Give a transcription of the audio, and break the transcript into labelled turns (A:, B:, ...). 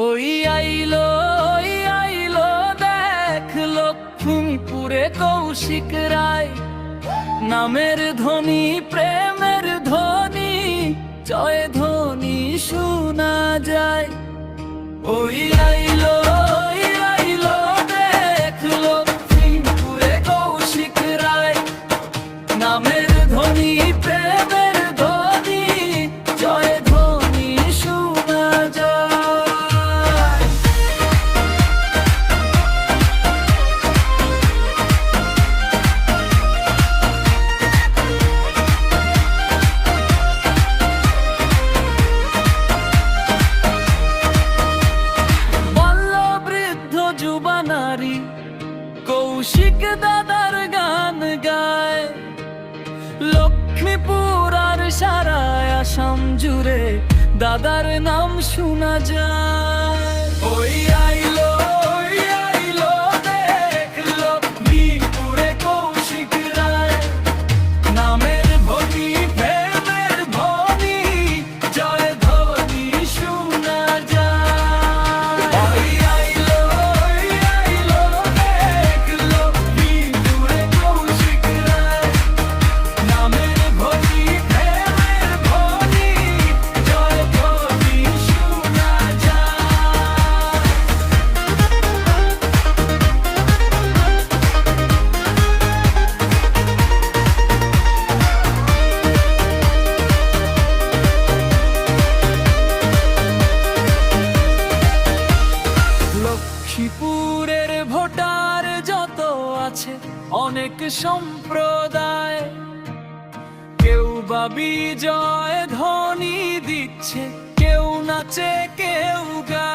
A: ওই আইলো ওই আইলো দেখ লক্ষ্মীপুরে কৌশিক রায় নামের ধ্বনি, প্রেমের ধ্বনি, জয় ধ্বনি শোনা যায়। ওই আইলো ওই আইলো দেখ লক্ষ্মীপুরে কৌশিক রায় নামের ধ্বনি, প্রেমের ধ্বনি, জয় ধ্বনি শোনা যায়। যুবা নারী কৌশিক দাদার গান গায়, লক্ষ্মীপুর আর সারা আসাম জুড়ে দাদার নাম শোনা যায়। ওই আইলো ওই আইলো দেখ লক্ষ্মীপুরে কৌশিক রায় নামের ধ্বনি, প্রেমের ধ্বনি, জয় ধ্বনি শোনা যায়। ওই আইলো ওই আইলো দেখ লক্ষ্মীপুরে কৌশিক রায় নামের ধ্বনি, প্রেমের ধ্বনি, জয় ধ্বনি শোনা যায়। লক্ষ্মীপুরের ভোটার যত আছে অনেক সম্প্রদায়, কেউ বা বিজয় ধ্বনি দিচ্ছে, কেউ নাচে কেউ গায়।